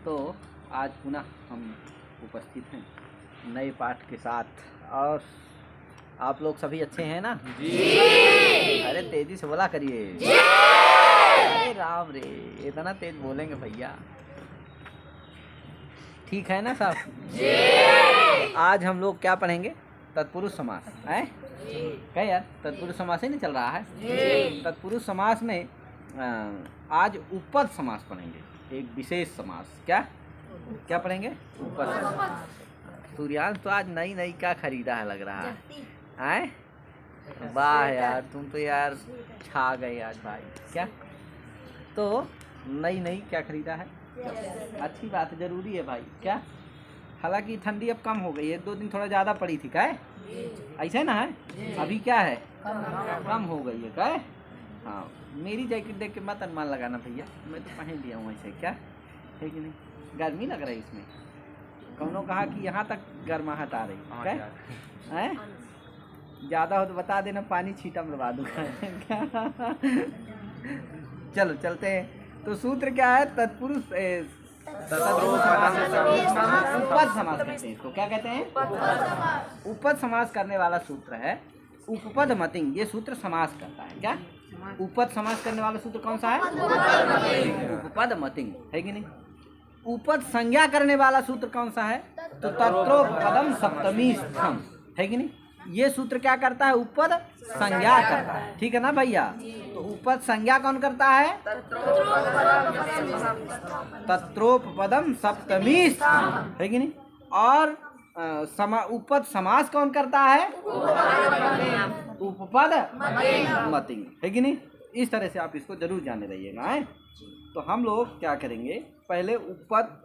तो आज पुनः हम उपस्थित हैं नए पाठ के साथ। और आप लोग सभी अच्छे हैं ना? जी। अरे तेजी से बोला करिए। जी। अरे राम रे, इतना तेज बोलेंगे भैया, ठीक है ना सब? जी। आज हम लोग क्या पढ़ेंगे? तत्पुरुष समास है क्या यार? तत्पुरुष समास ही नहीं चल रहा है? जी। तत्पुरुष समास में आज उपपद समास पढ़ेंगे, एक विशेष समास। क्या पढ़ेंगे? उपपद समास। सूर्यांश तो आज नई नई क्या खरीदा है लग रहा है? वाह यार, तुम तो यार छा गए आज भाई। क्या तो नई नई क्या खरीदा है? अच्छी बात है, जरूरी है भाई। क्या हालांकि ठंडी अब कम हो गई है, 2 दिन थोड़ा ज़्यादा पड़ी थी। क्या ऐसा ना है? अभी क्या है? कम हो गई है। क्या? हाँ, मेरी जैकेट देख के मत अनुमान लगाना भैया, मैं तो पहन लिया हूँ ऐसे। क्या है कि नहीं? गर्मी लग रही है इसमें। कौनों कहा कि यहाँ तक गर्माहट आ रही है। ज़्यादा हो तो बता देना, पानी छींटा मरवा दूँगा। चलो चलते हैं। तो सूत्र क्या है? तत्पुरुष उपपद समास कहते हैं इसको। क्या कहते हैं? उपपद समास करने वाला सूत्र है उपपद मतिंग। ये सूत्र समास करता है। क्या उपपद समास करने वाला सूत्र कौन सा है? उपपद मतिंग, है कि नहीं? उपपद संज्ञा करने वाला सूत्र कौन सा है? तो तत्रोपदम सप्तमी स्थम, है कि नहीं? ये सूत्र क्या करता है? उपपद संज्ञा करता है। ठीक है ना भैया? तो उपपद संज्ञा कौन करता है? तत्रोपदम सप्तमी स्थम, है कि नहीं? और उपपद समास कौन करता है? उपपद मतिंग, है कि नहीं? इस तरह से आप इसको जरूर जाने रहिएगा। तो हम लोग क्या करेंगे, पहले उपपद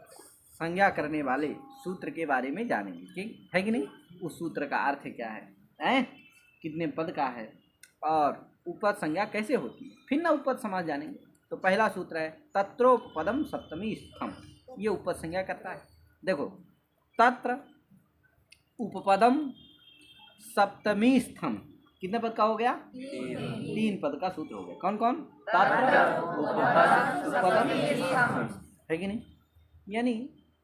संज्ञा करने वाले सूत्र के बारे में जानेंगे, ठीक है कि नहीं? उस सूत्र का अर्थ क्या है, कितने पद का है, और उपपद संज्ञा कैसे होती है। फिर ना उपपद समास जानेंगे। तो पहला सूत्र है तत्रोपदम सप्तमी स्थम। ये उपपद संज्ञा करता है। देखो, तत्र उपपदम सप्तमी स्थम कितने पद का हो गया? 3 पद का सूत्र हो गया। कौन कौन? तत्र उपपदम, है कि नहीं? यानी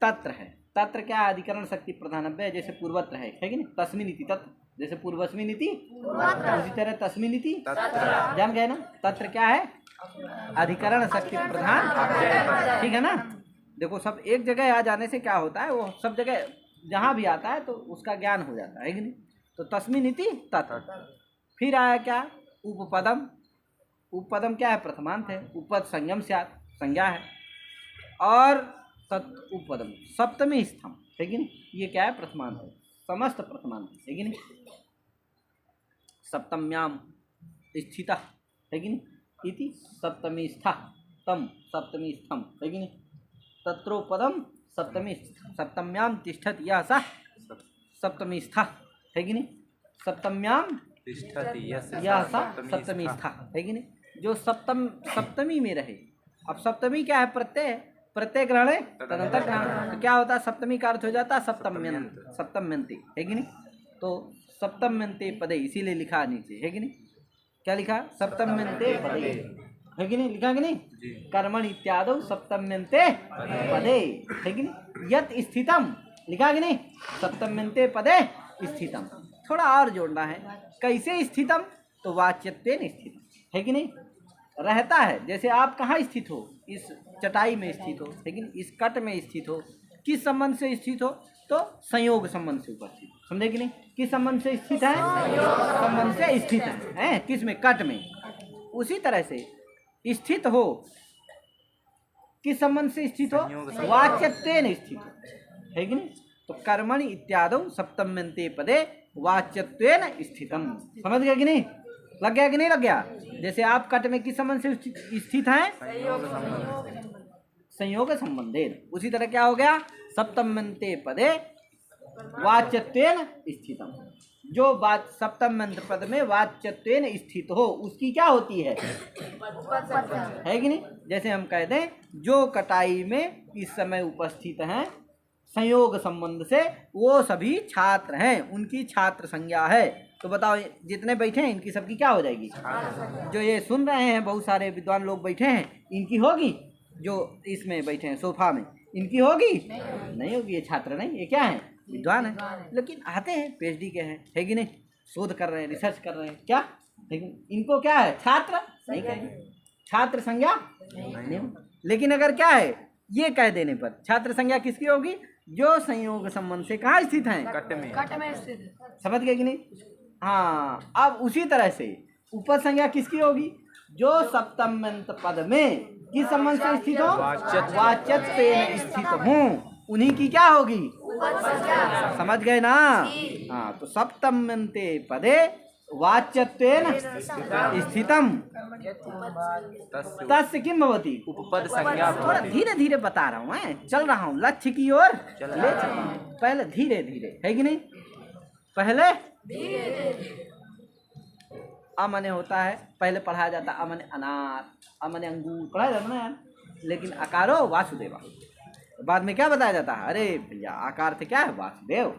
तत्र है। तत्र क्या? अधिकरण शक्ति प्रधानव्य, जैसे पूर्वत्र है कि नहीं? तस्मिन् इति तत्र, जैसे पूर्वस्मिन् इति उसी तरह तस्मिन् इति जान गए ना? तत्र क्या है? अधिकरण शक्ति प्रधान, ठीक है ना? देखो, सब एक जगह आ जाने से क्या होता है, वो सब जगह जहाँ भी आता है तो उसका ज्ञान हो जाता है कि नहीं? तो तस्मिन् इति तत्र। फिर आया क्या? उपपदम। उपपदम क्या है? प्रथमांत है। उपपद संयम से संज्ञा है। और तत् उपपदम सप्तमी स्थम, है कि नहीं? ये क्या है? प्रथमांत है, समस्त प्रथमांत, है कि नहीं? सप्तम्याम स्थिता, है कि नहीं? इति सप्तमी स्था तम सप्तमी स्थम, है कि नहीं? तत्रोपदम सप्तमी सप्तम्याम तिष्ठति यह सा सप्तमी स्था, है कि नहीं? सप्तम्याम तिष्ठति यह सा सप्तमी स्था, है कि नहीं? जो सप्तमी में रहे। अब सप्तमी क्या है? प्रत्यय ग्रहण है, तदंतर ग्रहण। तो क्या होता है? सप्तमी का अर्थ हो जाता है सप्तम्यन्ते, है कि नहीं? तो सप्तम्यन्ते पदे, इसीलिए लिखा नीचे, है कि नहीं? क्या लिखा? सप्तम्यन्ते पदे, है कि नहीं? लिखा कि नहीं? कर्मण इत्यादौ सप्तम्यन्ते पदे, है कि नहीं? यत् स्थितम, लिखा कि नहीं? सप्तम्यन्ते पदे स्थितम। थोड़ा और जोड़ना है। कैसे स्थितम? तो वाच्यत्वेन स्थितम, है कि नहीं? रहता है। जैसे आप कहाँ स्थित हो? इस चटाई में स्थित हो, लेकिन इस कट में स्थित हो। किस संबंध से स्थित हो? तो संयोग संबंध से उपस्थित, समझे कि नहीं? किस संबंध से स्थित है? संबंध से स्थित है। किस में? कट में। उसी तरह से स्थित हो, किस संबंध से स्थित हो? वाच्यत्वेन स्थित हो, है कि नहीं? तो कर्मणि इत्यादौ सप्तम्यन्ते पदे वाच्यत्वेन स्थितम। समझ गया कि नहीं? लग गया कि नहीं लग गया? जैसे आप कट में किस संबंध से स्थित हैं? संयोग संबंधेन। उसी तरह क्या हो गया? सप्तम्यन्ते पदे वाच्यत्वेन स्थितम। जो बात सप्तम्यन्त पद में वाच्यत्वेन स्थित हो, उसकी क्या होती है कि नहीं? जैसे हम कहते हैं, जो कटाई में इस समय उपस्थित हैं संयोग संबंध से, वो सभी छात्र हैं, उनकी छात्र संज्ञा है। तो बताओ, जितने बैठे हैं इनकी सबकी क्या हो जाएगी? जो ये सुन रहे हैं, बहुत सारे विद्वान लोग बैठे हैं, इनकी होगी? जो इसमें बैठे हैं सोफा में, इनकी होगी? नहीं होगी। ये छात्र नहीं, ये क्या है? विद्वान है। लेकिन आते हैं, PhD के हैं, है कि नहीं? शोध कर रहे हैं, रिसर्च कर रहे हैं, क्या? लेकिन इनको क्या है? छात्र नहीं कहेंगे, छात्र संज्ञा नहीं। लेकिन अगर क्या है, ये कह देने पर छात्र संज्ञा किसकी होगी? जो संयोग संबंध से कहाँ स्थित है? कट में स्थित। समझ गए कि नहीं? हाँ, अब उसी तरह से उपसंज्ञा किसकी होगी? जो सप्तम्यंत पद में किस संबंध से स्थित हो? वाच्यत्वेन स्थित हूँ, उन्हीं की क्या होगी? समझ गए ना? हाँ, तो सप्तम्यन्ते पदे वाच्यत्वेन स्थितम तस्य किम भवति? उपपद संज्ञा। थोड़ा धीरे धीरे बता रहा हूँ, मैं चल रहा हूँ लक्ष्य की ओर ले चल रहा हूँ। पहले धीरे धीरे, है कि नहीं? पहले अमने होता है, पहले पढ़ाया जाता है अमने अनार, अमने अंगूर, पढ़ाया जाता है ना यार। लेकिन अकारो वासुदेवा, बाद में क्या बताया जाता है? अरे भैया आकार से क्या है? वासुदेव,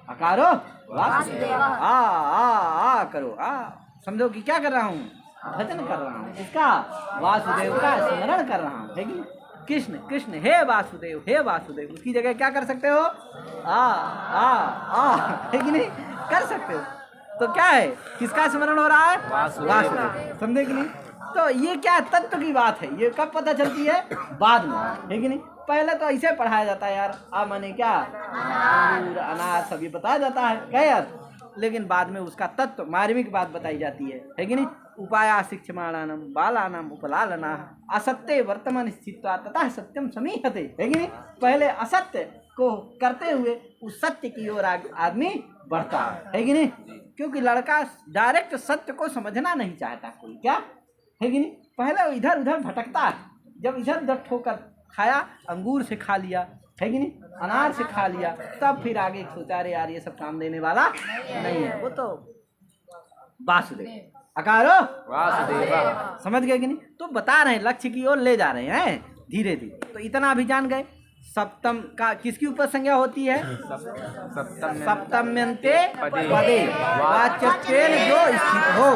अकारो वासुदेवा। आ करो, समझो कि क्या कर रहा हूँ? भजन कर रहा हूँ, इसका वासुदेव का स्मरण कर रहा हूँ, है कि कृष्ण कृष्ण हे वासुदेव, हे वासुदेव। उसकी जगह क्या कर सकते हो? है कि नहीं? कर सकते हो। तो क्या है, किसका स्मरण हो रहा है? वासुदेव। समझे कि नहीं? तो ये क्या तत्व की बात है, ये कब पता चलती है? बाद में, है कि नहीं? पहले तो ऐसे पढ़ाया जाता है यार, माने क्या? अंगूर अनार सभी बताया जाता है, क्या यार? लेकिन बाद में उसका तत्व मार्मिक बात बताई जाती है कि नहीं? उपाया शिक्षमाणानम बालानाम उपलालना असत्य वर्तमान स्थित्वा तथा सत्यम समीहते, है कि नहीं? पहले असत्य को करते हुए उस सत्य की ओर आदमी बढ़ता है कि नहीं? क्योंकि लड़का डायरेक्ट सत्य को समझना नहीं चाहता कोई, क्या है कि नहीं? पहले इधर उधर भटकता है। जब इधर उधर ठोकर खाया, अंगूर से खा लिया, है कि नहीं? अनार से खा लिया, तब फिर आगे सोचा अरे यार ये सब काम देने वाला नहीं है। वो तो वासुदेव, अकारो वासुदेवा। समझ गए कि नहीं? तो बता रहे हैं, लक्ष्य की ओर ले जा रहे हैं धीरे धीरे। तो इतना अभी जान गए। सप्तम का किसकी उपसंज्ञा होती है? सप्तम्यन्ते पदे वाच्यत्वेन जो स्थित हो,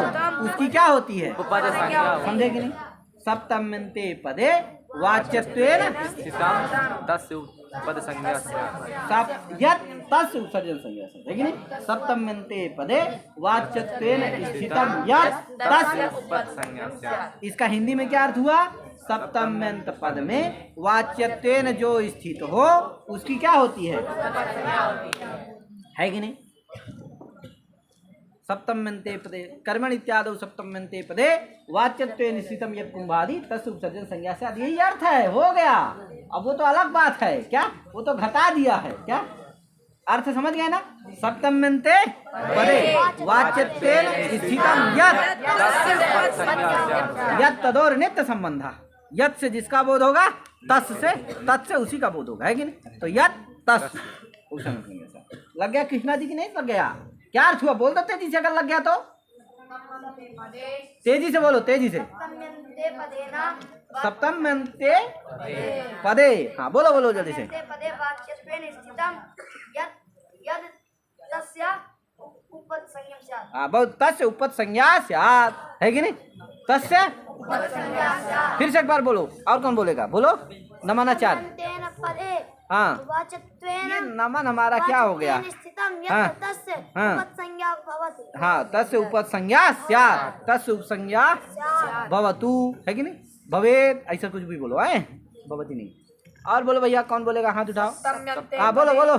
उसकी क्या होती है? उपपद संज्ञा। समझे कि नहीं? सप्तम्यन्ते पदे वाच्यत्वेन स्थितम तस्य उपपद संज्ञा तस्य उत्सर्जन संज्ञा, है कि नहीं? सप्तम्यन्ते पदे वाच्यत्वेन स्थितम यत् तस्य उपपद संज्ञा। इसका हिंदी में क्या अर्थ हुआ? सप्तम्यंत पद में वाच्यत्वेन जो स्थित हो, उसकी क्या होती है कि नहीं? सप्तम्यन्ते पदे कर्मण इत्यादि सप्तम्यन्ते पदे वाच्यत्वेन स्थितम यत् कुंभादि तस्य उपसर्जन संज्ञा से, यही अर्थ है। हो गया। अब वो तो अलग बात है, क्या? वो तो घटा दिया है, क्या? अर्थ समझ गए ना? सप्तम्यन्ते पदे वाच्यत्वेन स्थितम यत् तदोर नित्य संबंधा। यत् से जिसका बोध होगा, तस् से तत् से उसी का बोध होगा, है कि नहीं? तो यत् तस् लग गया कृष्णा जी की? नहीं लग गया? क्या अर्थ हुआ? बोल दो तेजी से, अगर लग गया तो तेजी से बोलो, तेजी से। सप्तम्यन्ते पदे, हाँ बोलो बोलो जल्दी से। हाँ बहुत, तस्य उपपद संज्ञा स्यात्, है कि नहीं? तस्य फिर से एक बार बोलो। और कौन बोलेगा? बोलो। नमनाचार्य। हाँ, ये नमन हमारा क्या हो गया? हाँ हाँ, तस्य उपपद संज्ञा स्यात्, तस्य उपसंज्ञा भवतु, है कि नहीं? भवेत्, ऐसा कुछ भी बोलो है, भवति नहीं। और बोलो भैया, कौन बोलेगा? हाथ उठाओ। हाँ बोलो बोलो।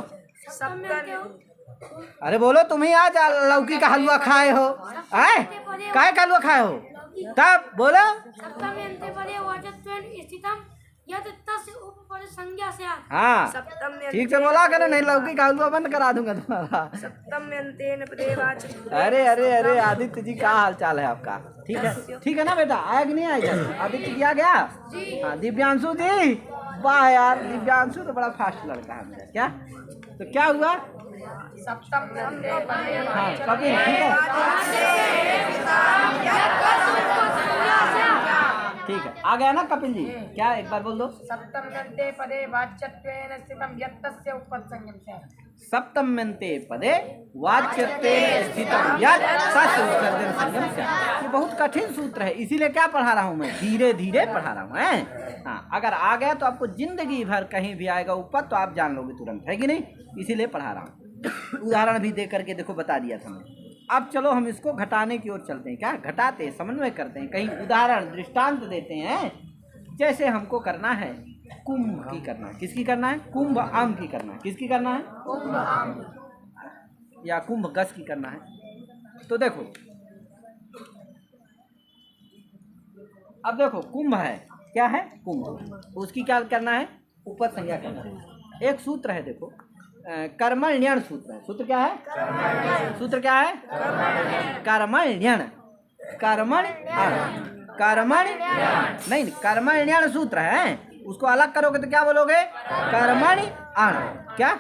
अरे बोलो, तुम ही आज लौकी का हलवा खाए हो, आए काय का हलवा खाए हो? तब बोलो। हाँ ठीक से बोला करो, नहीं लौकी का हलवा बंद करा दूंगा तुम्हारा। अरे अरे अरे आदित्य जी, क्या हाल चाल है आपका? ठीक है ना बेटा? आया कि नहीं आया? आदित्य जी आ गया? हाँ दिव्यांशु जी, वाह यार, दिव्यांशु तो बड़ा फास्ट लड़का है मेरा, क्या? तो क्या हुआ? हाँ कपिल, ठीक है, आ गया ना कपिल जी? क्या एक बार बोल दो। सप्तम्यन्ते पदे वाच्यत्वेन स्थितम यत् तस्य उपपद संज्ञा। सप्तम्यन्ते पदे वाच्यत्वेन स्थितं यत् तस्य उपसर्जन संज्ञं स्यात्। ये बहुत कठिन सूत्र है, इसीलिए क्या पढ़ा रहा हूँ मैं, धीरे धीरे पढ़ा रहा हूँ। हाँ, अगर आ गया तो आपको जिंदगी भर कहीं भी आएगा ऊपर तो आप जान लोगे तुरंत, है कि नहीं, इसीलिए पढ़ा रहा हूँ। उदाहरण भी दे करके देखो बता दिया था मैंने। अब चलो हम इसको घटाने की ओर चलते हैं, क्या घटाते हैं, समन्वय करते हैं, कहीं उदाहरण दृष्टांत देते हैं। जैसे हमको करना है कुंभ की करना है, किसकी करना है, कुंभ आम की करना है, किसकी करना है, कुंभ आम या कुंभ गस की करना है। तो देखो अब देखो कुंभ है, क्या है कुंभ, उसकी क्या करना है, ऊपर संज्ञा करना है। एक सूत्र है देखो, कर्मण्यण सूत्र है। सूत्र क्या है, सूत्र क्या है, कर्मण्यण, नहीं कर्मण्यण सूत्र है, उसको अलग करोगे तो क्या बोलोगे, कर्मणि अण, क्या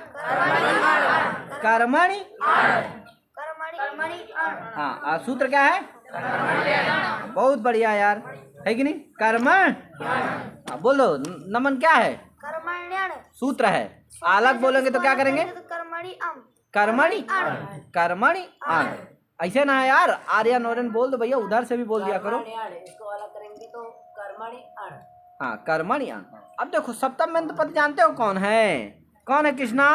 कर्मणि, हाँ सूत्र क्या है, बहुत बढ़िया यार, है कि नहीं, कर्मण, बोलो नमन क्या है, सूत्र है, अलग बोलेंगे तो क्या करेंगे, कर्मणि कर्मणि अण, ऐसे ना है यार, आर्यन ओरन बोल दो भैया, उधर से भी बोल दिया करो, इसको अलग करेंगे तो कर्मणि अण, हाँ कर्मणि अण। अब देखो सप्तम अंत पद जानते हो कौन है, कौन है कृष्णा,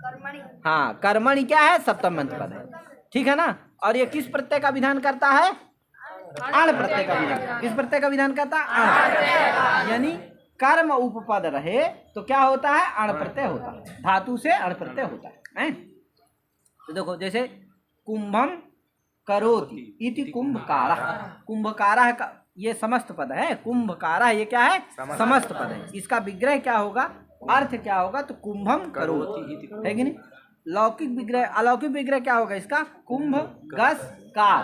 कर्मणि, हाँ कर्मणि क्या है, सप्तम अंत पद है, ठीक है ना। और ये किस प्रत्यय का विधान करता है, अण प्रत्यय का विधान, किस प्रत्यय का विधान करता है, अण, यानी कर्म उपपद रहे तो क्या होता है, अण प्रत्यय होता है, धातु से अण प्रत्यय होता है। तो देखो जैसे कुंभम करोति इति कुंभकारः, कुंभकारः का ये समस्त पद है, कुंभकारः ये क्या है, समस्त पद है, इसका विग्रह क्या होगा, अर्थ क्या होगा, तो कुंभम करोति, है कि नहीं। लौकिक विग्रह, अलौकिक विग्रह क्या होगा इसका, कुंभ गस कार,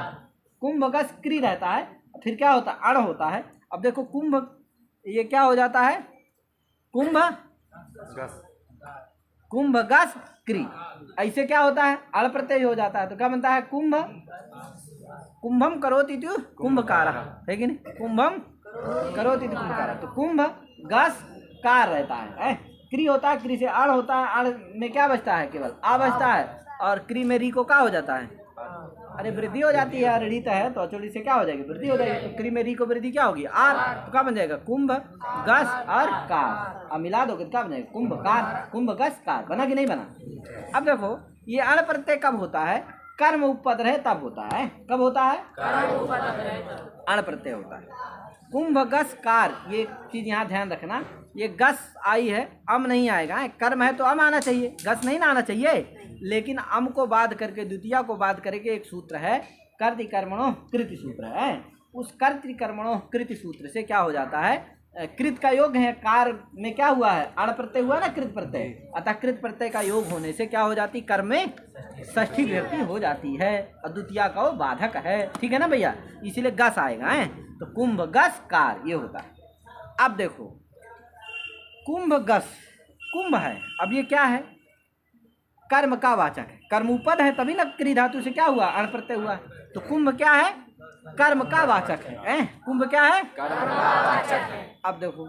कुंभ गस क्री रहता है, फिर क्या होता है, अण होता है। अब देखो कुंभ ये क्या हो जाता है, कुंभ कुंभ गस क्री, ऐसे क्या होता है, अण प्रत्यय हो जाता है, तो क्या बनता है, कुंभ कुंभम करोति इति कुंभकारः, है कि नहीं, कुंभम करोति इति कुंभकारः। तो कुंभ गस कार रहता है, क्री होता है, क्री से अण होता है, अण में क्या बचता है, केवल आ बचता है, और क्री में री को क्या हो जाता है, अरे वृद्धि हो जाती है, ऋणित है तो अचोड़ी से क्या हो जाएगी, वृद्धि हो जाएगी, तो क्री में री को वृद्धि क्या होगी, आर, तो क्या बन जाएगा, कुंभ गस और कार, अब मिला दोगे तो क्या बन जाएगा, कुंभ कार, कुंभ गस कार, बना कि नहीं बना। अब देखो ये अण प्रत्यय कब होता है, कर्म उपपद रहे तब होता है, कब होता है, अण प्रत्यय होता है। कुंभ गस कार, ये चीज यहाँ ध्यान रखना, ये गस आई है, अम नहीं आएगा, कर्म है तो अम आना चाहिए, गस नहीं ना आना चाहिए, लेकिन अम को बाध करके, द्वितीया को बाध करके एक सूत्र है, कर्तृ कर्मणो कृति सूत्र है, उस कर्तृ कर्मणो कृति सूत्र से क्या हो जाता है, कृत का योग है, कार में क्या हुआ है, अण प्रत्यय हुआ ना, कृत प्रत्यय, अतः कृत प्रत्यय का योग होने से क्या हो जाती, कर्म में षष्ठी विभक्ति हो जाती है, और द्वितीया का वो बाधक है, ठीक है ना भैया, इसीलिए गस आएगा है, तो कुंभ गस कार ये होता है। अब देखो कुंभ गस, कुंभ है, अब ये क्या है, कर्म का वाचक है, कर्म उपद है तभी ना क्री धातु से क्या हुआ, अण प्रत्यय हुआ, तो कुंभ क्या है, कर्म का वाचक है, कुंभ क्या है, कर्म का वाचक है। अब देखो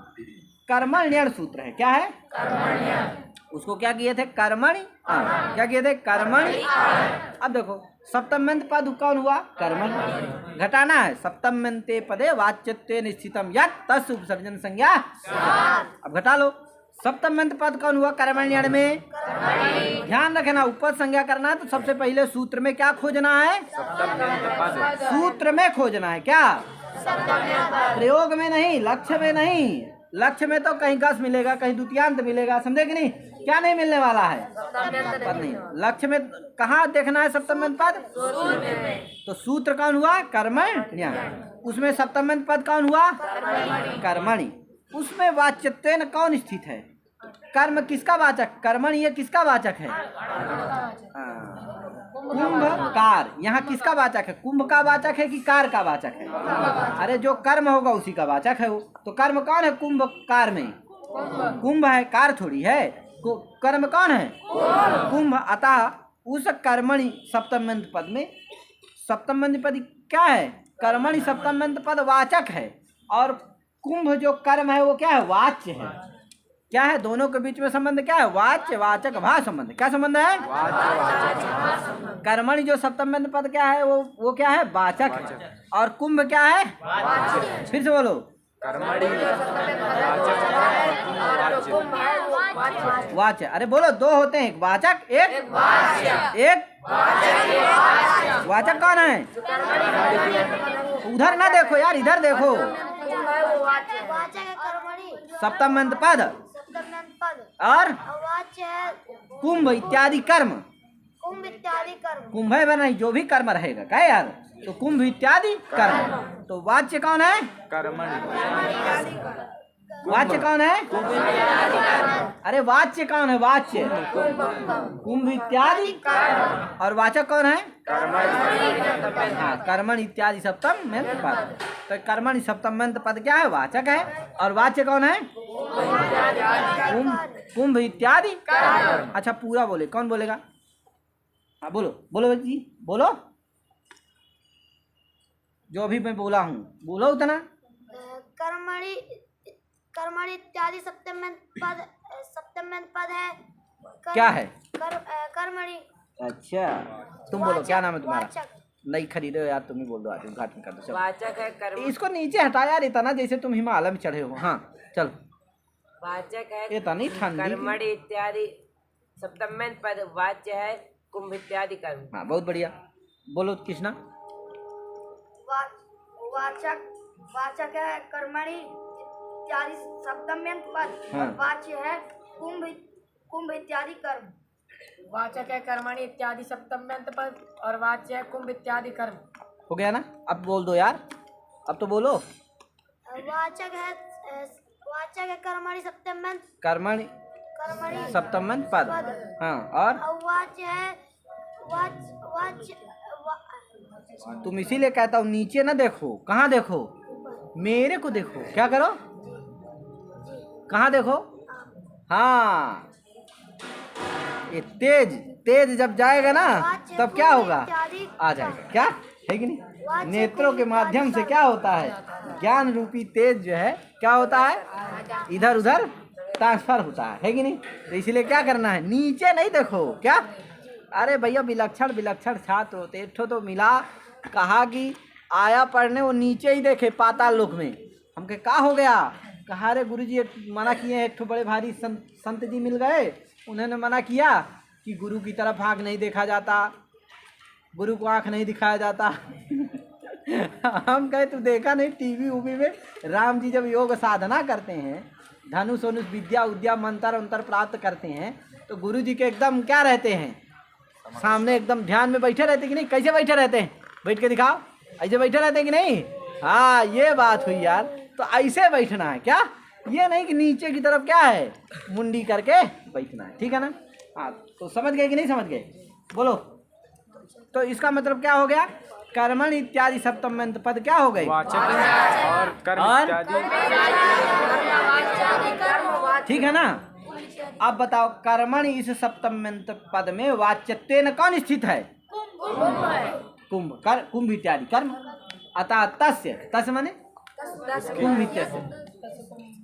कर्मण्यण सूत्र है, क्या है, कर्मण्यण, उसको क्या किए थे, कर्मणि अण, क्या किए थे, कर्मणि अण। अब देखो सप्तम्यंत पद कौन हुआ, कर्मणि, घटाना है, सप्तम्यन्ते पदे वाच्यत्वेन स्थितं यत् तस्य उपसर्जन संज्ञा, अब घटा लो, सप्तम्यंत पद कौन हुआ, कर्मण्यण में, ध्यान रखना ऊपर संज्ञा करना है तो सबसे पहले सूत्र में क्या खोजना है, सूत्र में खोजना है, क्या, प्रयोग में नहीं, लक्ष्य में नहीं, लक्ष्य में तो कहीं गस मिलेगा, कहीं द्वितीयांत मिलेगा, समझे कि नहीं, क्या नहीं मिलने वाला है, पद नहीं, लक्ष्य में कहाँ देखना है सप्तम्यंत पद, तो सूत्र कौन हुआ, कर्मण्य, उसमें सप्तम्यंत पद कौन हुआ, कर्मणि, उसमें वाच्यत्वेन कौन स्थित है, कर्म किसका वाचक, कर्मणि ये किसका वाचक है, कुंभकार, यहाँ किसका वाचक है, कुंभ का वाचक है कि कार का वाचक है, अरे जो कर्म होगा उसी का वाचक है वो, तो कर्म कौन है, कुंभकार में, कुंभ है, कार थोड़ी है, कर्म कौन है, कुंभ, अतः उस कर्मणि सप्तम्यंत पद में, सप्तम्यंत पद क्या है, कर्मणि सप्तम्यंत पद वाचक है, और कुंभ जो कर्म है वो क्या है, वाच्य है, क्या है दोनों के बीच में संबंध? क्या है? वाच्य वाचक भाव संबंध। क्या संबंध है? कर्मणि जो सप्तम पद क्या है? वो क्या है? वाचक है। और कुंभ क्या है? फिर से बोलो। कर्मणि वाच्य। अरे बोलो, दो होते हैं, एक वाचक एक वाचक कौन है? उधर ना देखो यार, इधर देखो। वाचक है कर्मणि, सप्तम पद सप्तम पद और वाच्य है कुंभ इत्यादि कर्म। कुंभ इत्यादि कर्म। कुंभ है नहीं, जो भी कर्म रहेगा क्या यार, तो कुंभ इत्यादि कर्म। तो वाच्य कौन है? कर्मणि वाच्य कौन है? अरे वाच्य कौन है? वाच्य कुंभ इत्यादि और वाचक कौन है? हाँ, कर्मण इत्यादि सप्तम पद। तो कर्मण सप्तम पद क्या है? वाचक है। और वाच्य कौन है? कुंभ इत्यादि। अच्छा पूरा बोले, कौन बोलेगा? हाँ बोलो बोलो जी, बोलो जो अभी मैं बोला हूँ, बोलो उतना। कर्मणि कर्मणि इत्यादि सप्तम पद है। क्या है? कर्मणि। अच्छा तुम बोलो, क्या नाम है तुम्हारा? वाचक। नहीं खरीदो यार, तुम ही बोल दो, आज उद्घाटन कर दो। चलो वाचक है कर्म। इसको नीचे हटा यार, इतना जैसे तुम हिमालय में चढ़े हो। हाँ चलो, वाचक है इतनी ठंडी। कर्मणि इत्यादि सप्तम पद। वाच्य है कुंभ इत्यादि कर्म। हाँ बहुत बढ़िया, बोलो कृष्णा। वाचक वाचक है कर्मणि इत्यादि सप्तम पद। हाँ। वाच्य है कुंभ इत्यादि कर्म। वाचक है कर्मणि इत्यादि सप्तम पद और वाच्य है कुंभ इत्यादि कर्म। हो गया ना? अब बोल दो यार, अब तो बोलो। वाचक है कर्मणि सप्तम कर्मणि कर्मणि सप्तम पद। हाँ और वाच्य है वाच्य तुम इसीलिए कहता हूँ नीचे ना देखो। कहाँ देखो? मेरे को देखो। क्या करो? कहाँ देखो? हाँ, ये तेज तेज जब जाएगा ना तब क्या होगा? आ जाएगा। क्या है कि नहीं? नेत्रों के माध्यम से क्या होता है? ज्ञान रूपी तेज जो है क्या होता है? इधर उधर ट्रांसफर होता है कि नहीं? तो इसलिए क्या करना है? नीचे नहीं देखो। क्या? अरे भैया विलक्षण विलक्षण छात्र होते, एक ठो तो मिला, कहा कि आया पढ़ने, वो नीचे ही देखे पाताल लोक में। हमके का हो गया? कहा अरे गुरुजी मना किए, एक ठो बड़े भारी संत जी मिल गए, उन्होंने मना किया कि गुरु की तरफ आँख नहीं देखा जाता, गुरु को आँख नहीं दिखाया जाता। हम कहे तू देखा नहीं टीवी उवी में राम जी जब योग साधना करते हैं, धनुष वनुष विद्या उद्या मंत्र अंतर प्राप्त करते हैं, तो गुरु जी के एकदम क्या रहते हैं? सामने एकदम ध्यान में बैठे रहते कि नहीं? कैसे बैठे रहते हैं? बैठ के दिखाओ, ऐसे बैठे रहते कि नहीं? हाँ ये बात हुई यार। तो ऐसे बैठना है। क्या? ये नहीं कि नीचे की तरफ क्या है मुंडी करके बैठना है। ठीक है ना? हाँ तो समझ गए कि नहीं समझ गए? बोलो। तो इसका मतलब क्या हो गया? कर्मण इत्यादि सप्तम पद क्या हो गए? वाचक और कर्म और? इत्यादि। ठीक है ना? अब बताओ, कर्मणि इस सप्तम पद में वाच्यत्वेन कौन स्थित है? कुंभ। कुंभ इत्यादि कर्म। अतः तस्य, तस् माने कुंभ इत्यादि।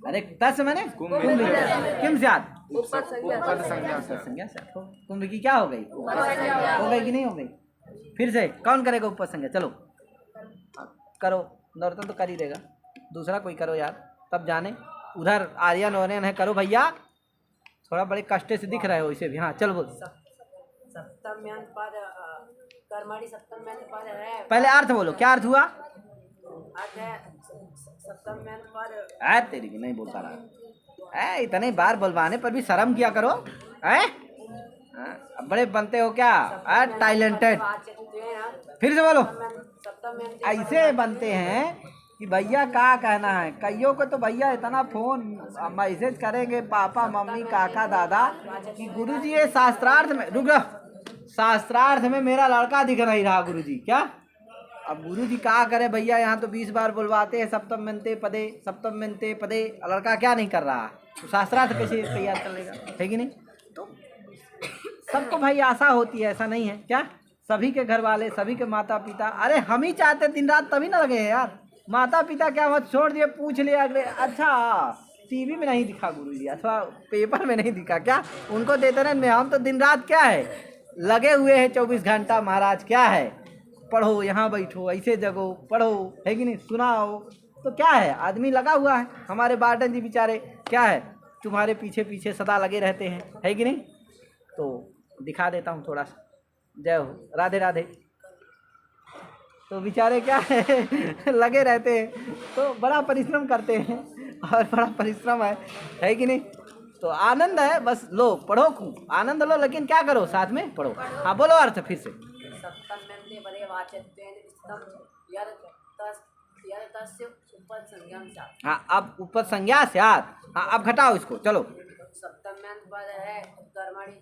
अरे तस् माने कुंभ इत्यादि। किम स्यात्? उपपद संज्ञा से। संज्ञा से। कुंभ की क्या हो गई? हो गई कि नहीं हो गई? फिर से कौन करेगा उपपद संज्ञा? चलो करो, नौरतन तो कर ही देगा, दूसरा कोई करो यार, तब जाने। उधर आर्यन ओरियन है, करो भैया, थोड़ा बड़े कष्ट से दिख रहे हो इसे भी। हाँ चलो बोल। सप्तम पद कर्मणि सप्तम पद है। पहले अर्थ बोलो, क्या अर्थ हुआ? अर्थ है सप्तम पद। ऐ तेरी की नहीं बोल पा रहा है। इतने बार बुलवाने पर भी शर्म किया करो। अब बड़े बनते हो क्या? टैलेंटेड। फिर से बोलो। ऐसे बनते हैं कि भैया क्या कहना है। कईयों को तो भैया इतना फोन मैसेज करेंगे पापा मम्मी काका दादा कि गुरुजी ये शास्त्रार्थ में, रुक जाओ, शास्त्रार्थ में मेरा लड़का दिख नहीं रहा गुरुजी। क्या? अब गुरुजी क्या करे भैया, यहाँ तो 20 बार बुलवाते हैं सप्तम मेंते पदे, सप्तम मेंते पदे, लड़का क्या नहीं कर रहा? तो शास्त्रार्थ कैसे तैयार कर लेगा? है कि नहीं? तो सबको भाई आशा होती है, ऐसा नहीं है क्या? सभी के घर वाले, सभी के माता पिता, अरे हम ही चाहते दिन रात तभी ना लगे हैं यार। माता पिता क्या मत छोड़ दिए, पूछ लिया अगले, अच्छा टीवी में नहीं दिखा गुरुजी, अथवा पेपर में नहीं दिखा क्या? उनको देते रहने, हम तो दिन रात क्या है लगे हुए हैं 24 घंटा महाराज। क्या है, पढ़ो, यहाँ बैठो, ऐसे जगो, पढ़ो, है कि नहीं, सुनाओ। तो क्या है, आदमी लगा हुआ है। हमारे वार्डन जी बेचारे क्या है, तुम्हारे पीछे पीछे सदा लगे रहते हैं, है कि नहीं। तो दिखा देता हूँ थोड़ा सा। जय हो, राधे राधे। तो बेचारे क्या है लगे रहते हैं, तो बड़ा परिश्रम करते हैं और बड़ा परिश्रम है कि नहीं। तो आनंद है, बस लो, पढ़ो, खूब आनंद लो, लेकिन क्या करो, साथ में पढ़ो। हाँ बोलो अर्थ फिर से। सप्तम्यन्ते पदे वाच्यत्वेन स्थितं यद तस्य उपसंज्ञां स्यात्। हाँ, अब उपसंज्ञा स्यात्। हाँ, अब घटाओ इसको, चलो। सप्तम्यंत पद है कर्मणि,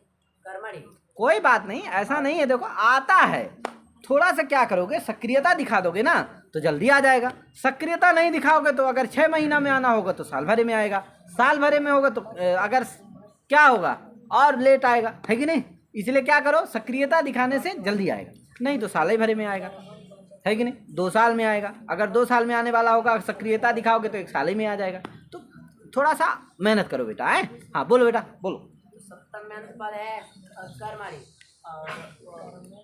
कर्मणि। कोई बात नहीं, ऐसा नहीं है, देखो आता है, थोड़ा सा क्या करोगे, सक्रियता दिखा दोगे ना तो जल्दी आ जाएगा। सक्रियता नहीं दिखाओगे तो अगर 6 महीना में आना होगा तो साल भरे में आएगा, साल भरे में होगा तो अगर क्या होगा और लेट आएगा, है कि नहीं। इसलिए क्या करो, सक्रियता दिखाने से जल्दी आएगा, नहीं तो साल ही भरे में आएगा, है कि नहीं। 2 साल में आएगा, अगर 2 साल में आने वाला होगा, सक्रियता दिखाओगे तो 1 साल ही में आ जाएगा। तो थोड़ा सा मेहनत करो बेटा, है। हाँ बोलो बेटा, बोलो। सप्तम्यंत पद है कर्मणि और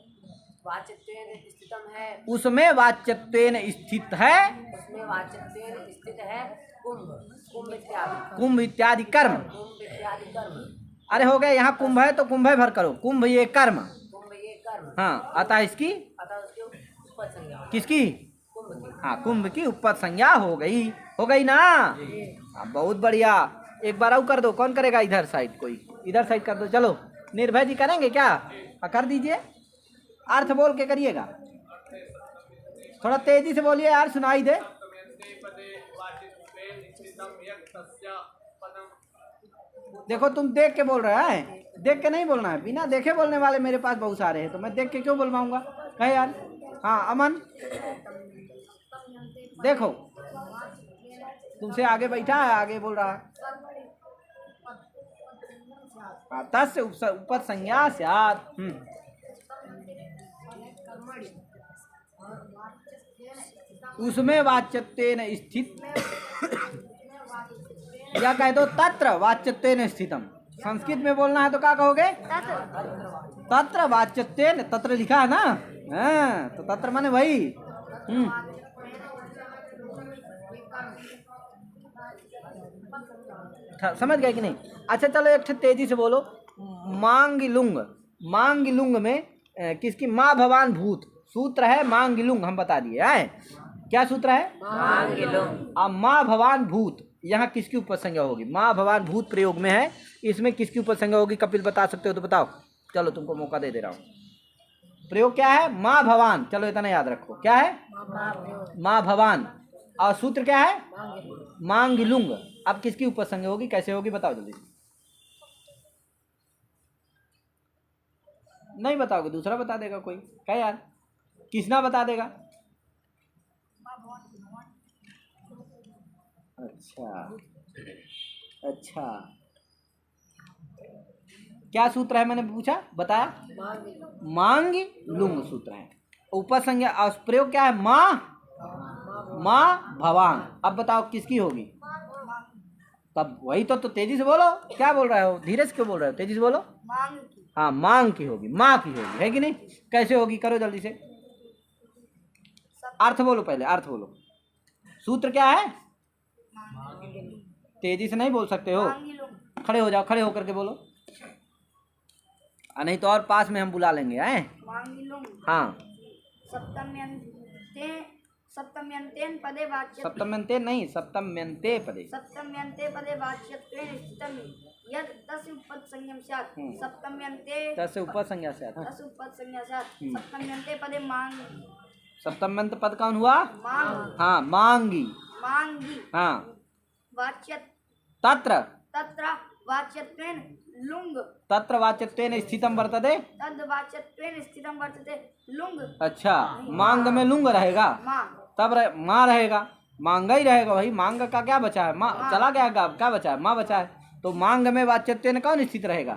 वाच्यत्वेन स्थितं है, उसमें वाच्यत्वेन स्थित है, उसमें वाच्यत्वेन स्थित है कुंभ, कुंभ इत्यादि, कुंभ इत्यादि कर्म। कुंभ इत्यादि कर्म। अरे हो गया, यहाँ कुंभ है तो कुंभ भर करो, कुंभ ये कर्म। कुंभ ये कर्म। हाँ, अतः इसकी, अतः उसकी उपसंज्ञा, किसकी, कुंभ की। हाँ, कुंभ की उपसंज्ञा हो गई ना। हाँ, बहुत बढ़िया। एक बार और कर दो, कौन करेगा, इधर साइड, कोई इधर साइड कर दो। चलो, निर्भय जी करेंगे क्या? हाँ, कर दीजिए, अर्थ बोल के करिएगा, थोड़ा तेजी से बोलिए यार, सुनाई दे। देखो तुम देख के बोल रहे हैं, देख के नहीं बोलना है, बिना देखे बोलने वाले मेरे पास बहुत सारे हैं, तो मैं देख के क्यों बोलवाऊंगा, है यार। हाँ अमन, देखो तुमसे आगे बैठा है, आगे बोल रहा है। हाँ, तस्य उपसंज्ञा स्यात्। उसमें वाच्यत्वेन स्थित, या कह दो तत्र वाच्यत्वेन स्थितम। संस्कृत में बोलना है तो क्या कहोगे, तत्र वाच्यत्वेन, तत्र लिखा है ना, हाँ, तो तत्र माने वही। समझ गए कि नहीं। अच्छा चलो, एक तेजी से बोलो। मांगिलुंग, मांगिलुंग में किसकी, माँ भवान भूत सूत्र है, मांगिलुंग हम बता दिए है। क्या सूत्र है, मांगिलुंग। अब माँ भवान भूत, यहाँ किसकी उपसंज्ञा होगी, माँ भवान भूत प्रयोग में है, इसमें किसकी उपसंज्ञा होगी, कपिल बता सकते हो तो बताओ। चलो तुमको मौका दे रहा हूँ। प्रयोग क्या है, माँ भवान, चलो इतना याद रखो, क्या है, माँ भवान, और सूत्र क्या है, मांगिलुंग। अब किसकी उपसंज्ञा होगी, कैसे होगी, बताओ जल्दी। नहीं बताओगे, दूसरा बता देगा कोई, क्या यार, किसना बता देगा। अच्छा, क्या सूत्र है, मैंने पूछा, बताया, मांग लुंग सूत्र है। उपसंज्ञा और प्रयोग क्या है, माँ भवान। अब बताओ किसकी होगी, तब वही तो तेजी से बोलो, क्या बोल रहे हो, धीरे से क्यों बोल रहे हो, तेजी से बोलो। हाँ, मांग की होगी, माँ की होगी, है कि नहीं। कैसे होगी, करो जल्दी से, अर्थ बोलो, पहले अर्थ बोलो। सूत्र क्या है, तेजी से नहीं बोल सकते हो, खड़े हो जाओ, खड़े होकर के बोलो, नहीं तो और पास में हम बुला लेंगे, हैं। हाँ, सप्तम्यन्तेन पदे वाच्य, सप्तम्यन्ते नहीं, सप्तम्यन्ते पदे, सप्तम्यन्ते पदे वाच्यत्वेन स्थितं यद तस्य उपसंज्ञा स्यात्। सप्तम्यन्ते तस्य उपसंज्ञा स्यात्। तस्य उपसंज्ञा स्यात्। सप्तम्यन्ते पदे मांग, सप्तम्यन्त पद कौन हुआ, मांग, हाँ, मांगी, मांगी, हाँ, वाच्य, तत्र, तत्र वाच्यत्वेन लुंग, तत्र वाच्यत्वेन स्थितम वर्तते, तद वाच्यत्वेन स्थितं वर्तते लुंग। अच्छा, मांग में लुंग रहेगा, माँ, तब माँ रहेगा, मांगा ही रहेगा, वही मांग का क्या बचा है, माँ चला गया, क्या बचा है, माँ बचा है, तो मांग में वाच्यत्वेन कौन स्थित रहेगा,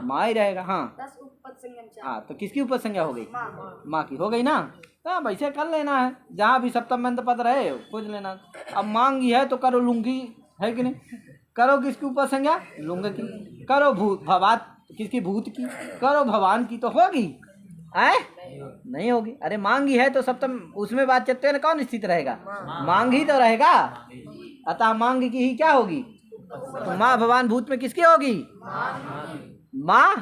माँ ही रहेगा। हाँ, तस्य उपसंज्ञा स्यात्। हाँ, तो किसकी उपसंज्ञा हो गई, माँ, माँ की हो गई ना। तो वैसे कर लेना है, जहाँ भी सप्तम्यंत पद रहे खोज लेना। अब मांगी है तो करो लुंगी, है कि नहीं, करो किसकी ऊपर संज्ञा? लुंग की। करो भूत भवात किसकी? भूत की। करो भवान की तो होगी, आए नहीं होगी। अरे मांगी है तो सप्तम उसमें बात चलते हैं, कौन स्थित रहेगा? मांग ही तो रहेगा। अतः मांग की ही क्या होगी? तो माँ भवान भूत में किसकी होगी? माँ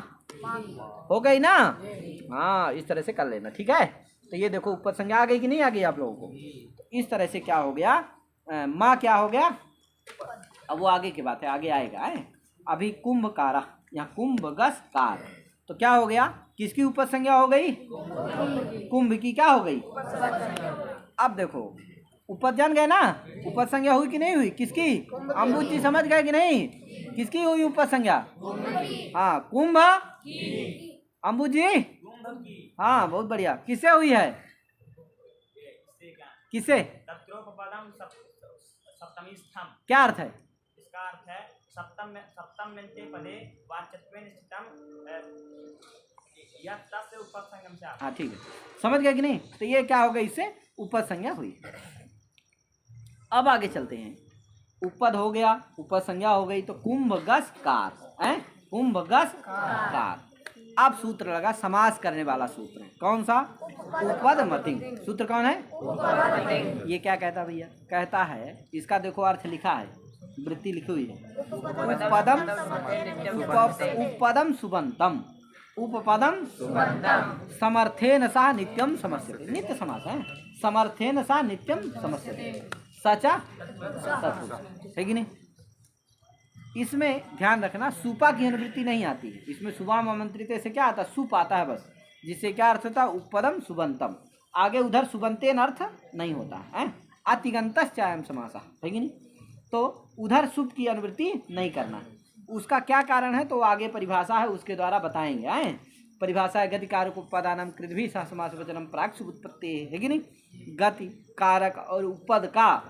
हो गई ना। हाँ, इस तरह से कर लेना, ठीक है। तो ये देखो ऊपर संज्ञा आ गई कि नहीं आ गई आप लोगों को? तो इस तरह से क्या हो गया? माँ क्या हो गया? अब वो आगे की बात है, आगे आएगा है। अभी कुंभकारा, यहाँ कुंभ गस कार, तो क्या हो गया? किसकी ऊपर संज्ञा हो गई? कुंभ की क्या हो गई? अब देखो ऊपर जान गए ना, ऊपर संज्ञा हुई कि नहीं हुई? किसकी? अम्बुज जी समझ गए कि नहीं? किसकी हुई ऊपर संज्ञा? हाँ, कुंभ। अम्बुज जी हाँ, बहुत बढ़िया। किससे हुई है? किससे? क्या अर्थ है? इसका अर्थ है सप्तम पदे वाच्यत्वेन स्थितम यह तस्य उपसंगम से। हाँ ठीक है, समझ गए कि नहीं? तो ये क्या हो गई? इससे ऊपर संज्ञा हुई। अब आगे चलते हैं। उपद हो गया, ऊपर संज्ञा हो गई, तो कुंभ गस कार है। कुंभ गस कार। अब सूत्र लगा, समास करने वाला सूत्र है। कौन सा? उपद मतिंग। सूत्र कौन है? ये क्या कहता भैया? कहता है, इसका देखो अर्थ लिखा है, वृत्ति लिखी हुई है। उपपदम सुबंतम, उपपदम समर्थेन सा नित्यम समस्यते। नित्य समास है। समर्थेन सा नित्यम समस्यते, सचा है कि नहीं? इसमें ध्यान रखना, सुपा की अनुवृत्ति नहीं आती है इसमें। सुबाम आमंत्रित से क्या आता है? सुप आता है बस, जिससे क्या अर्थ होता है? उपपदम सुबंतम। आगे उधर सुबंतेन अर्थ नहीं होता है। अतिगंतश्च अयं समासः है कि नहीं? तो उधर सुप की अनुवृत्ति नहीं करना। उसका क्या कारण है? तो आगे परिभाषा है, उसके द्वारा बताएंगे। आए परिभाषा है, गति कारक उपपदानाम कृद्भि सह समास वचनम प्राक शुभ उत्पत्ति है कि नहीं? गति कारक और उपपद का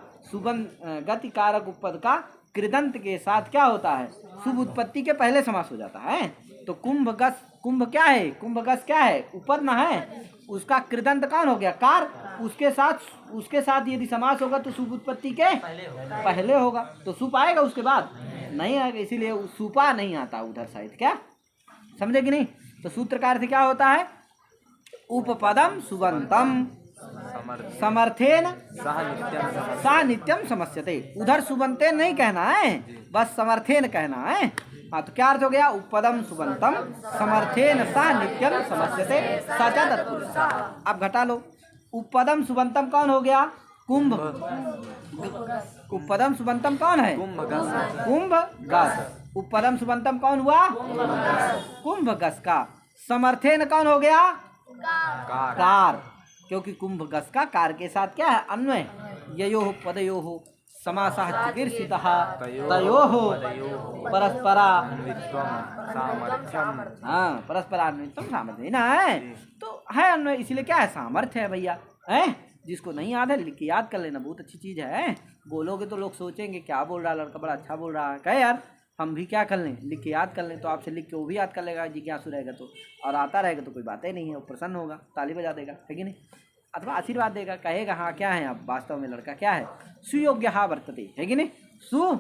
गति कारक उपपद का कृदंत के साथ क्या होता है? शुभ उत्पत्ति के पहले समास हो जाता है। तो कुंभ गस, कुंभ क्या है? कुंभ गस क्या है? उपद ना है। उसका कृदंत कौन हो गया? कार। उसके साथ यदि समास होगा तो शुभ उत्पत्ति के पहले होगा। तो सुप आएगा उसके बाद नहीं आएगा, इसीलिए सुपा नहीं आता उधर साइड। क्या समझे कि नहीं? तो सूत्र का अर्थ क्या होता है? उपपदम सुबंतम समर्थेन सा नित्यम समस्यते। उधर सुबंतेन नहीं कहना है, बस समर्थेन कहना है। हाँ, तो क्या अर्थ हो गया? उपपदम सुबंतम समर्थेन सा नित्यम समस्यते सचा तत्पुरुष। अब घटा लो, उपपदम सुबंतम कौन हो गया? कुंभ। उपपदम सुबंतम कौन है? कुंभ गस। उपपदम सुबंतम कौन हुआ? कुंभ गस का। समर्थेन कौन हो गया? कार, क्योंकि कुंभ गस का कार के साथ क्या है? अन्वय। ययोः पदयोः समासः चिकीर्षितः तयोः परस्परा हाँ परस्परान्वितम सामर्थ्य ना है। तो है अन्वय, इसीलिए क्या है? सामर्थ्य है भैया। है जिसको नहीं याद है लिख के याद कर लेना, बहुत अच्छी चीज है। बोलोगे तो लोग सोचेंगे क्या बोल रहा है लड़का, बड़ा अच्छा बोल रहा है। कहे यार हम भी क्या कर लें, लिख के याद कर लें। तो आपसे लिख के वो भी याद कर लेगा, जिज्ञासु रहेगा तो, और आता रहेगा तो कोई बात ही नहीं है, वो प्रसन्न होगा, ताली बजा देगा, है कि नहीं? अथवा आशीर्वाद देगा, कहेगा हाँ क्या है आप वास्तव में लड़का क्या है? सुयोग्य वर्तते, है कि नहीं? सु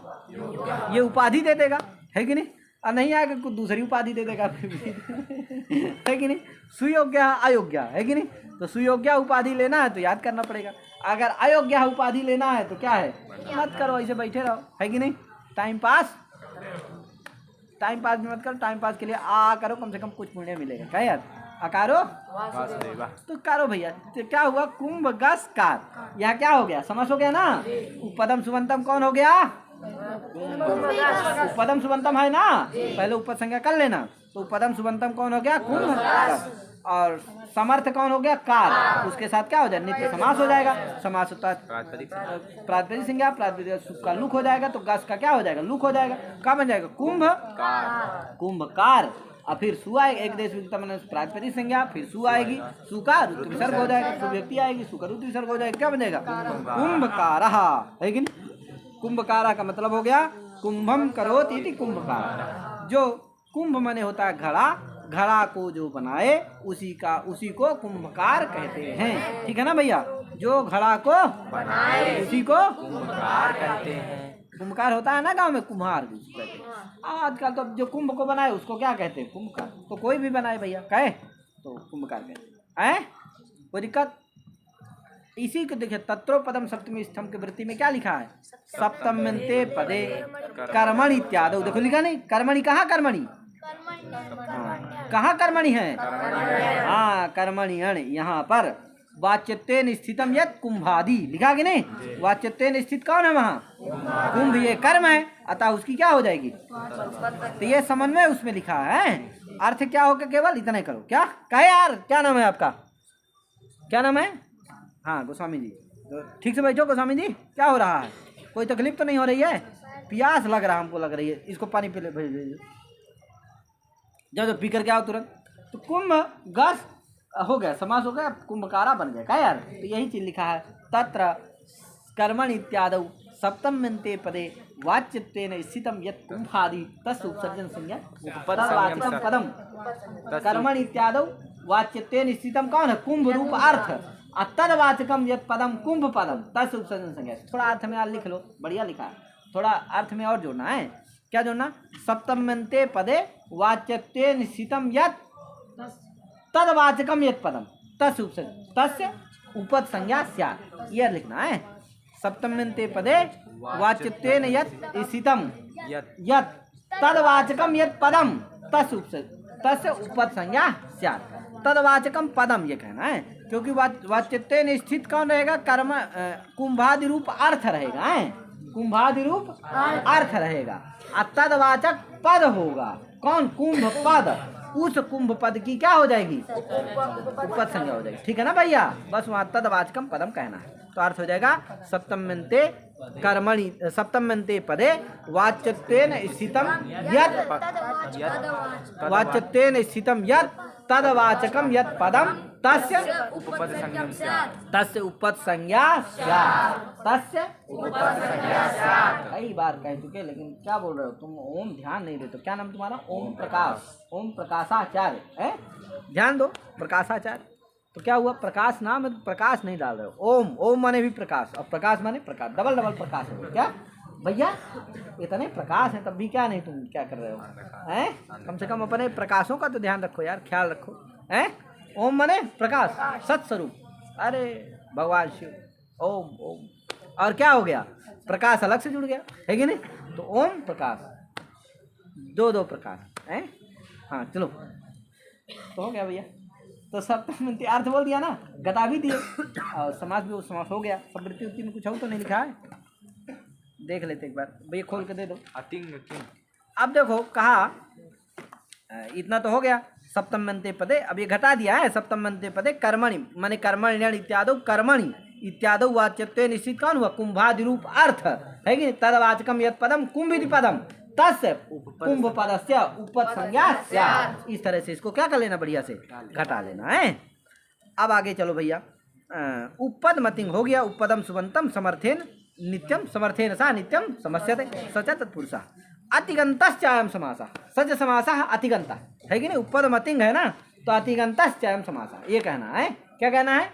ये उपाधि दे देगा, है कि नहीं? और नहीं आएगा कुछ दूसरी उपाधि दे देगा है कि नहीं? सुयोग्य अयोग्य, है कि नहीं? तो सुयोग्य उपाधि लेना है तो याद करना पड़ेगा। अगर अयोग्य उपाधि लेना है तो क्या है? मत करो, ऐसे बैठे रहो, है कि नहीं? टाइम पास भी मत करो। टाइम पास के लिए आ करो, कम से कम कुछ पुण्य मिलेगा। क्या यार? अकारो तो करो भैया। तो क्या हुआ? कुंभ गस कार। यहाँ क्या हो गया? समझ हो गया ना? उपपदम सुबंतम कौन हो गया? उपपदम सुबंतम है ना, पहले ऊपर संज्ञा कर लेना। तो उपपदम सुबंतम कौन हो गया? कुंभ गस। और समर्थ कौन हो गया? कार। उसके साथ क्या हो जाएगा? नित्य समास हो जाएगा। समास होता है प्रातिपदिक संज्ञा, प्रातिपदिक सुख का लुक हो जाएगा, तो गस का क्या हो जाएगा? लुक हो जाएगा। क्या बन जाएगा? कुंभ कुंभकार। और फिर सु आएगा, एक देश प्रातिपदिक संज्ञा, फिर सु आएगी, सु का ऋतु विसर्ग हो जाएगा, सु व्यक्ति आएगी, सु का ऋतु विसर्ग हो जाएगा। क्या बन जाएगा? कुंभकारः, है कि नहीं? कुंभकारा का मतलब हो गया कुंभम करोति इति कुंभकार। जो कुंभ माने होता है घड़ा, घड़ा को जो बनाए उसी को कुंभकार कहते हैं। ठीक है ना भैया? जो घड़ा को बनाए उसी को कुंभकार कहते हैं। कुंभकार होता है ना गांव में, कुम्हार भी उसको कहते हैं। आजकल तो जो कुंभ को बनाए उसको क्या कहते हैं, कुंभकार। तो कोई भी बनाए भैया कहे तो कुंभकार कहते हैं। कोई दिक्कत? इसी को देखिए, तत्रोपदम सप्तमी स्तंभ की वृत्ति में क्या लिखा है, सप्तम्यन्ते पदे कर्मणि इत्यादि। देखो लिखा नहीं, कर्मणि कहाँ कर्मणि, कहाँ कर्मणि है, हाँ कर्मणि अण। यहाँ पर वाच्यत्वेन स्थितम यत् कुंभादि लिखा कि नहीं, वाच्यत्वेन स्थित कौन है वहाँ, कुंभ, ये कर्म है, अतः उसकी क्या हो जाएगी, तो ये समन्वय उसमें लिखा है। अर्थ क्या होगा, केवल इतना ही करो। क्या कहे यार, क्या नाम है आपका, क्या नाम है, हाँ गोस्वामी जी, ठीक से बैठो गोस्वामी जी। क्या हो रहा है, कोई तकलीफ तो नहीं हो रही है, प्यास लग रहा हमको, लग रही है, इसको पानी पी ले भेज दीजिए, जब पी करके आओ तुरंत। तो कुंभ गस हो गया, समास हो गया, कुंभकारा बन गया। क्या यार, तो यही चीज लिखा है, तत्र कर्मणि इत्यादौ सप्तम्यन्ते पदे वाच्यत्वेन स्थितम यत् कुंभादि तस्य उपसर्जन संज्ञा उपपदवाचकम पदम। कर्मणि इत्यादौ वाच्यत्वेन स्थितम कौन है, कुंभ रूप अर्थ, तदवाचकम यत् पदम कुंभ पदम तस्य उपसर्जन संज्ञा। थोड़ा अर्थ में लिख लो, बढ़िया लिखा है, थोड़ा अर्थ में और जोड़ना है। क्या जोड़ना, सप्तम्यन्ते पदे वाच्यत्वेन स्थितम यत् तदवाचकम यत् पदम तस्य उपद संज्ञा स्यात्, यह लिखना है। सप्तम्यन्ते पदे वाच्यत्वेन यत् स्थितम यत् तदवाचकम यत् पदम तस्य उपद संज्ञा स्यात्। तदवाचकम पदम ये कहना है, क्योंकि वाच्यत्वेन स्थित कौन रहेगा, कर्म कुंभादि रूप अर्थ रहेगा, कुंभादि रूप अर्थ रहेगा, तदवाचक पद होगा, कौन, कुंभ पद। उस कुंभ पद की क्या हो जाएगी, उपद संज्ञा हो जाएगी। ठीक है ना भैया, बस वहाँ तदवाचकम पदम कहना है, तो अर्थ हो जाएगा सप्तम्यन्ते कर्मणि सप्तम्यन्ते पदे वाच्यत्वेन स्थितम यत् तदवाचकम यत् पदम तस्य उपपद संज्ञा स्यात्। कई बार कह चुके, लेकिन क्या बोल रहे हो तुम, ओम ध्यान नहीं देते। क्या नाम तुम्हारा, ओम प्रकाश, ओम प्रकाशाचार्य है, ध्यान दो, प्रकाशाचार्य। तो क्या हुआ, प्रकाश नाम है, प्रकाश नहीं डाल रहे हो। ओम, ओम माने भी प्रकाश, और प्रकाश माने प्रकाश, डबल डबल प्रकाश है। क्या भैया, इतने प्रकाश है तब भी क्या नहीं, तुम क्या कर रहे हो, हैं? कम से कम अपने प्रकाशों का तो ध्यान रखो यार, ख्याल रखो, हैं? ओम माने प्रकाश, सत्स्वरूप, अरे भगवान शिव, ओम ओम, और क्या हो गया, प्रकाश अलग से जुड़ गया, है कि नहीं। तो ओम प्रकाश, दो प्रकाश, हैं? हाँ चलो, तो हो गया भैया। तो सप्तम्यन्ते अर्थ बोल दिया ना, गता भी दिए, और समास भी समास हो गया। सब वृत्ति उत्ती में कुछ और तो नहीं लिखा है, देख लेते एक बार भैया, खोल के दे दो। अब देखो कहा, इतना तो हो गया, सप्तम्यन्ते पदे, अब ये घटा दिया है, सप्तम्यन्ते पदे कर्मणि माने कर्मण्यण इत्यादौ, कर्मणि इत्यादौ वाच्यत्वेन निश्चित कौन हुआ, कुंभादि रूप अर्थ, है कि तदवाचकम यत् पदम कुंभिति पदम तस्य कुंभ पदस्य उपद संज्ञा स्यात्। इस तरह से इसको क्या कर लेना, बढ़िया से घटा लेना है। अब आगे चलो भैया, उपद मतिंग हो गया, उपदम सुबंतम समर्थेन नित्यम समर्थेन सा नित्यम समस्यते सच तत्पुरुषा अतिगंतश्चायम समासा, सच समासा अतिगंता, है कि नहीं। उपद मतिंग है ना, तो अतिगंतश्चायम समासा, ये कहना है। क्या कहना है,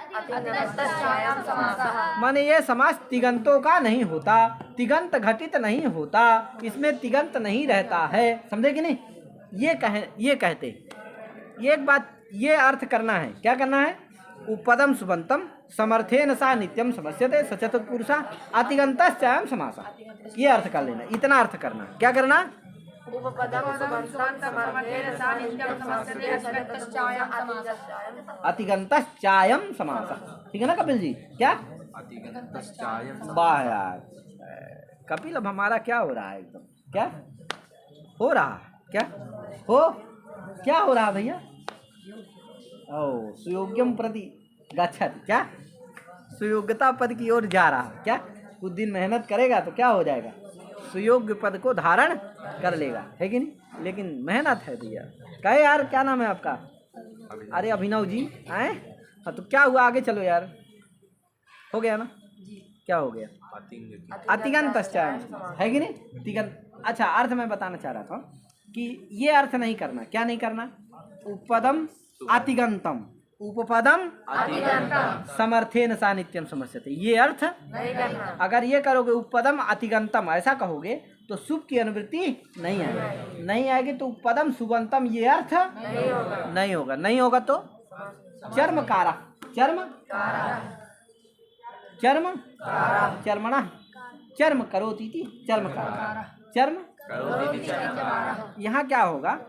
माने ये समास तिगंतों का नहीं होता, तिगंत घटित नहीं होता, इसमें तिगंत नहीं रहता है, समझे कि नहीं। ये कहते, ये एक बात, ये अर्थ करना है। क्या करना है, उपदम सुबंतम समर्थेन सा नित्यम समस्यते सचत पुरुषा अतिगंतश्चायम समासा, ये अर्थ कर लेना, इतना अर्थ करना। क्या करना, अतिगंतश्चायम समासा, ठीक है ना कपिल जी। क्या वाह यार कपिल, अब हमारा क्या हो रहा है एकदम, क्या हो रहा, क्या हो रहा भैया, ओ सुयोग्यम प्रति गच्छति, क्या सुयोग्यता पद की ओर जा रहा, क्या कुछ दिन मेहनत करेगा तो क्या हो जाएगा, सुयोग्य पद को धारण कर लेगा, है कि नहीं। लेकिन मेहनत है भैया। कहे यार, क्या नाम है आपका, अरे अभिनव जी आए, हाँ तो क्या हुआ, आगे चलो यार, हो गया ना, क्या हो गया, अतिगंतश्चायम, है कि नहीं, तिगंत। अच्छा, अर्थ मैं बताना चाह रहा था कि ये अर्थ नहीं करना, क्या नहीं करना, उपदम अतिगंतम, उपपदम समर्थेन सानिध्यम समस्यते, ये अर्थ अगर ये करोगे उपपदम अतिगंतम ऐसा कहोगे तो शुभ की अनुवृत्ति नहीं आएगी, नहीं आएगी तो उपपदम सुबंतम ये अर्थ नहीं होगा, नहीं होगा तो चर्मकारा, चर्मणा चर्म करोति थी चर्मकारा, चर्म यहाँ क्या होगा,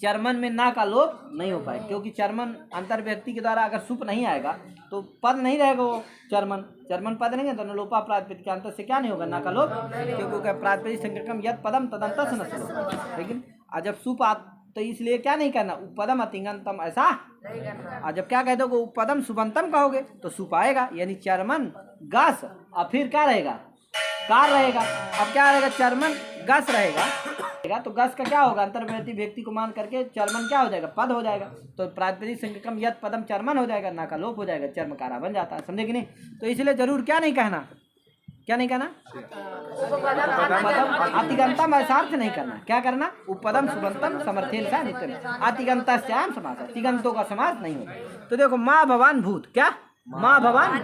चर्मन में ना का लोप नहीं हो पाए क्योंकि चर्मन अंतर व्यक्ति के द्वारा अगर सुप नहीं आएगा तो पद नहीं रहेगा, वो चर्मन पद नहीं है तो लोपा प्रातिपदिक के अंतर से क्या नहीं होगा, ना का लोप, क्योंकि प्रातिपदिक संज्ञकम यद पदम तदंत से न, लेकिन जब सुप आ तो इसलिए क्या नहीं करना, उपपदम अतिगंतम ऐसा, और जब क्या कहते हो उपपदम सुबंतम कहोगे तो सुप आएगा, यानी चर्मन गस और फिर क्या रहेगा, कार रहेगा। अब क्या रहेगा, चर्मन गस रहेगा तो गस का क्या होगा, अंतर्वर्ती व्यक्ति को मान करके चर्मन क्या हो जाएगा, पद हो जाएगा, तो प्रातिपदिक संज्ञकम यद पदम चर्मन हो जाएगा, ना का लोप हो जाएगा, चर्मकारा बन जाता है, समझे कि नहीं। तो इसलिए जरूर क्या नहीं कहना, क्या नहीं कहना, अतिगंतम ऐसा अर्थ नहीं करना, क्या करना, उपपदम सुबंतम समर्थेन सा नित्यम, अतिगंताश्चायम समास, अतिगंतों का समास नहीं होगा। तो देखो माँ भवान भूत, क्या माँ भवान,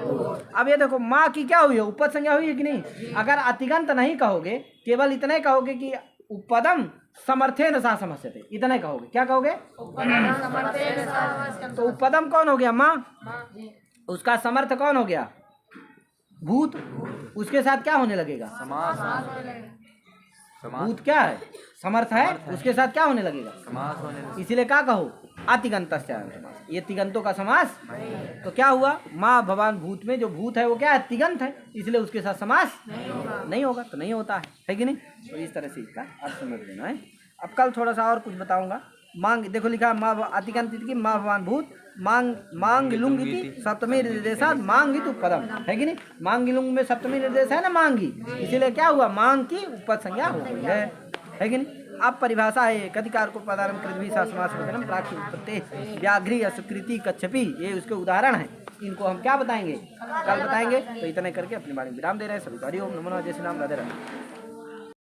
अब ये देखो माँ की क्या हुई है, उपपद संज्ञा हुई है कि नहीं। अगर अतिगंत नहीं कहोगे, केवल इतने कहोगे कि उपपदम समर्थेन सा समस्यते, इतने कहोगे, क्या कहोगे, तो उपपदम कौन हो गया, माँ, उसका समर्थ कौन हो गया, भूत, उसके साथ क्या होने लगेगा, भूत क्या है, समर्थ है, उसके साथ क्या होने लगेगा, इसीलिए क्या कहो, अतिगंतश्चायम समास, ये तिगंतों का समास। तो क्या हुआ, माँ भवान भूत में जो भूत है वो क्या है, तिगंत है, इसलिए उसके साथ समास नहीं होगा, तो नहीं होता है कि नहीं। तो इस तरह से इसका अर्थ समझ लेना है। अब कल थोड़ा सा और कुछ बताऊंगा। मांग, देखो लिखा माँ अतिगंत की माँ भवान भूत, मांग लुंग इति सप्तमी निर्देशात मांग इति उपपदम, है कि नहीं। मांग लुंग में सप्तमी निर्देश है ना, मांगी, इसीलिए क्या हुआ, मांग की उपपद संज्ञा हो गई है कि नहीं। अब परिभाषा है, कतिकार को पदारम कृतभी समास वचनम प्राक्ष उत्पत्ति व्याघ्री अस्वीकृति कच्छपी, ये उसके उदाहरण हैं। इनको हम क्या बताएंगे, कल बताएंगे। तो इतने करके अपनी वाणी विराम दे रहे हैं। सभी हरि ओम नमो नारायण, जय श्री राम, राधे राधे।